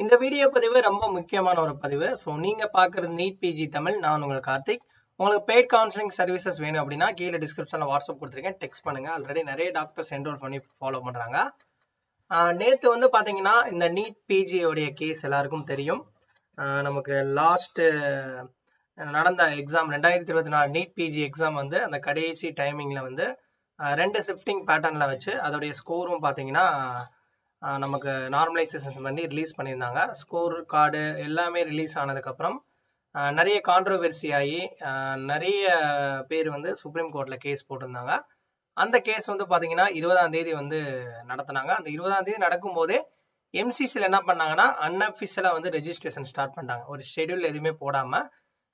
இந்த வீடியோ பதிவு ரொம்ப முக்கியமான ஒரு பதிவு. ஸோ நீங்க பார்க்குறது நீட் பிஜி தமிழ். நான் உங்கள் கார்த்திக். உங்களுக்கு பெய்ட் கவுன்சிலிங் சர்வீசஸ் வேணும் அப்படின்னா கீழே டிஸ்கிரிப்ஷனில் வாட்ஸ்அப் கொடுத்துருக்கேன், டெக்ஸ்ட் பண்ணுங்க. ஆல்ரெடி நிறைய டாக்டர்ஸ் என்ரோல் பண்ணி ஃபாலோ பண்ணுறாங்க. நேற்று வந்து பார்த்தீங்கன்னா இந்த நீட் பிஜியோடைய கேஸ் எல்லாருக்கும் தெரியும். நமக்கு லாஸ்ட்டு நடந்த எக்ஸாம் 2024 நீட் பிஜி எக்ஸாம் வந்து அந்த கடைசி டைமிங்கில் வந்து 2 ஷிஃப்டிங் பேட்டர்னில் வச்சு அதோடைய ஸ்கோரும் பார்த்தீங்கன்னா நமக்கு நார்மலைசேஷன் பண்ணி ரிலீஸ் பண்ணியிருந்தாங்க. ஸ்கோர் கார்டு எல்லாமே ரிலீஸ் ஆனதுக்கப்புறம் நிறைய கான்ட்ரவர்சி ஆகி நிறைய பேர் வந்து சுப்ரீம் கோர்ட்டில் கேஸ் போட்டிருந்தாங்க. அந்த கேஸ் வந்து பார்த்தீங்கன்னா 20ஆம் தேதி வந்து நடத்தினாங்க. அந்த 20ஆம் தேதி நடக்கும்போதே எம்சிசியில் என்ன பண்ணாங்கன்னா அன்அஃபிஷியலாக வந்து ரெஜிஸ்ட்ரேஷன் ஸ்டார்ட் பண்ணிட்டாங்க. ஒரு ஷெடியூல் எதுவுமே போடாமல்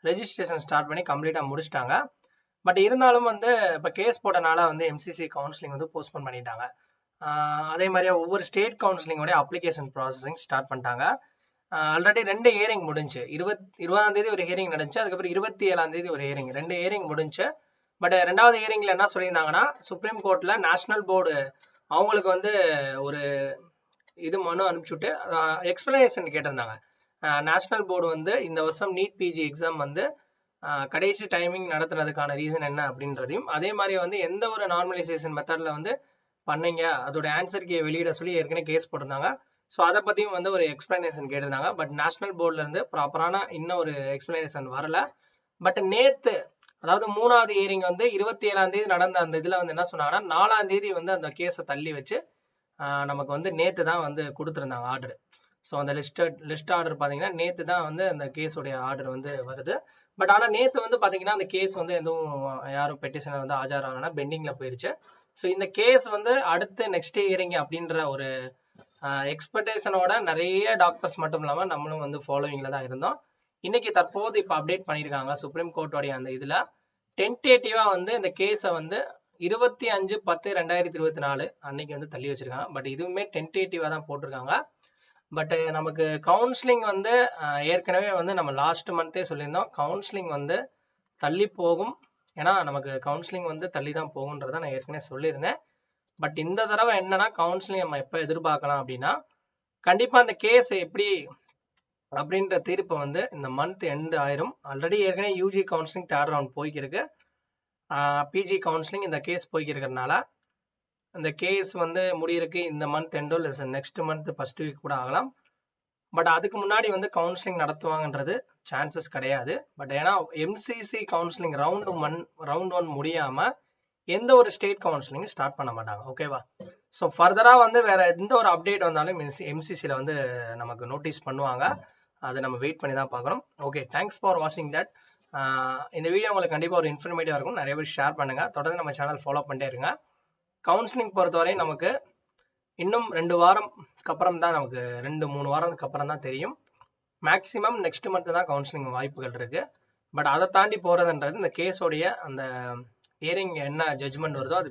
ரெஜிஸ்ட்ரேஷன் ஸ்டார்ட் பண்ணி கம்ப்ளீட்டாக முடிச்சிட்டாங்க. பட் இருந்தாலும் வந்து இப்போ கேஸ் போட்டனால வந்து எம்சிசி கவுன்சிலிங் வந்து போஸ்ட்போன் பண்ணிட்டாங்க. அதே மாதிரியே ஒவ்வொரு ஸ்டேட் கவுன்சிலிங்கோடைய அப்ளிகேஷன் ப்ராசஸிங் ஸ்டார்ட் பண்ணிட்டாங்க. ஆல்ரெடி 2 ஹியரிங் முடிஞ்சு 20ஆம் தேதி ஒரு ஹியரிங் நடந்துச்சு. அதுக்கப்புறம் 27ஆம் தேதி ஒரு ஹியரிங், 2 ஹியரிங் முடிஞ்சு. பட் 2வது ஹியரிங்ல என்ன சொல்லியிருந்தாங்கன்னா சுப்ரீம் கோர்ட்ல நேஷனல் போர்டு அவங்களுக்கு வந்து ஒரு இது மனு அனுப்பிச்சுட்டு எக்ஸ்பிளனேஷன் கேட்டிருந்தாங்க. நேஷனல் போர்டு வந்து இந்த வருஷம் நீட் பிஜி எக்ஸாம் வந்து கடைசி டைமிங் நடத்துறதுக்கான ரீசன் என்ன அப்படின்றதையும், அதே மாதிரி வந்து எந்த ஒரு நார்மலைசேஷன் மெத்தட்ல வந்து பண்ணீங்க அதோட ஆன்சருக்கு வெளியிட சொல்லி ஏற்கனவே கேஸ் போட்டிருந்தாங்க. ஸோ அதை பற்றியும் வந்து ஒரு எக்ஸ்பிளனேஷன் கேட்டிருந்தாங்க. பட் நேஷனல் போர்டில் இருந்து ப்ராப்பரான இன்னும் ஒரு எக்ஸ்பிளனேஷன் வரல. பட் நேற்று அதாவது 3வது ஹியரிங் வந்து 27ஆம் தேதி நடந்த அந்த இதில் வந்து என்ன சொன்னாங்கன்னா 4ஆம் தேதி வந்து அந்த கேஸை தள்ளி வச்சு நமக்கு வந்து நேற்று தான் வந்து கொடுத்துருந்தாங்க ஆர்டர். ஸோ அந்த லிஸ்ட் ஆர்டர் பார்த்தீங்கன்னா நேற்று தான் வந்து அந்த கேஸோடைய ஆர்டர் வந்து வருது. பட் ஆனால் நேற்று வந்து பார்த்தீங்கன்னா அந்த கேஸ் வந்து எதுவும் யாரும் பெட்டிஷனை வந்து ஆஜரானா பெண்டிங்கில் போயிருச்சு. ஸோ இந்த கேஸ் வந்து அடுத்து நெக்ஸ்ட் ஹியரிங் அப்படின்ற ஒரு எக்ஸ்பெக்டேஷனோட நிறைய டாக்டர்ஸ் மட்டும் இல்லாமல் நம்மளும் வந்து ஃபாலோவிங்கில் தான் இருந்தோம். இன்னைக்கு தற்போது இப்போ அப்டேட் பண்ணியிருக்காங்க சுப்ரீம் கோர்ட்டோடைய அந்த இதில் டென்டேட்டிவாக வந்து இந்த கேஸை வந்து 25/10/2024 அன்னைக்கு வந்து தள்ளி வச்சிருக்காங்க. பட் இதுவுமே டென்டேட்டிவாக தான் போட்டிருக்காங்க. பட் நமக்கு கவுன்சிலிங் வந்து ஏற்கனவே வந்து நம்ம லாஸ்ட் மந்தே சொல்லியிருந்தோம் கவுன்சிலிங் வந்து தள்ளி போகும். ஏன்னா நமக்கு கவுன்சிலிங் வந்து தள்ளி தான் போகுன்றதை நான் ஏற்கனவே சொல்லியிருந்தேன். பட் இந்த தடவை என்னன்னா கவுன்சிலிங் நம்ம எப்போ எதிர்பார்க்கலாம் அப்படின்னா கண்டிப்பாக அந்த கேஸ் எப்படி அப்படின்ற தீர்ப்பு வந்து இந்த மந்த் எண்ட் ஆயிரும். ஆல்ரெடி ஏற்கனவே யூஜி கவுன்சிலிங் 3rd ரவுண்ட் போய்க்கிருக்கு. பிஜி கவுன்சிலிங் இந்த கேஸ் போய்க்கிறதுனால இந்த கேஸ் வந்து முடியிருக்கு இந்த மந்த் எண்டோ இல்லை நெக்ஸ்ட் மந்த் ஃபர்ஸ்ட் வீக் கூட ஆகலாம். பட் அதுக்கு முன்னாடி வந்து கவுன்சிலிங் நடத்துவாங்கன்றது சான்சஸ் கிடையாது. பட் ஏன்னா எம்சிசி கவுன்சிலிங் ரவுண்ட் ஒன் முடியாம எந்த ஒரு ஸ்டேட் கவுன்சிலிங் ஸ்டார்ட் பண்ண மாட்டாங்க. ஓகேவா? ஸோ ஃபர்தராக வந்து வேற எந்த ஒரு அப்டேட் வந்தாலும் எம்சிசியில் வந்து நமக்கு நோட்டீஸ் பண்ணுவாங்க. அதை நம்ம வெயிட் பண்ணி தான் பார்க்கணும். ஓகே, தேங்க்ஸ் ஃபார் வாட்சிங் தட். இந்த வீடியோ உங்களுக்கு கண்டிப்பாக ஒரு இன்ஃபர்மேட்டிவாக இருக்கும். நிறைய பேர் ஷேர் பண்ணுங்க. தொடர்ந்து நம்ம சேனல் ஃபாலோ பண்ணிட்டே இருங்க. கவுன்சிலிங் பொறுத்தவரை நமக்கு இன்னும் 2 வாரம்க்கு அப்புறம் தான் நமக்கு 2-3 வாரத்துக்கு அப்புறம் தான் தெரியும். மேக்ஸிமம் நெக்ஸ்ட் மந்த் தான் கவுன்சிலிங் வாய்ப்புகள் இருக்கு. பட் அதை தாண்டி போறதுன்றது இந்த கேஸோடைய அந்த ஹியரிங் என்ன ஜட்ஜ்மெண்ட் வருதோ அது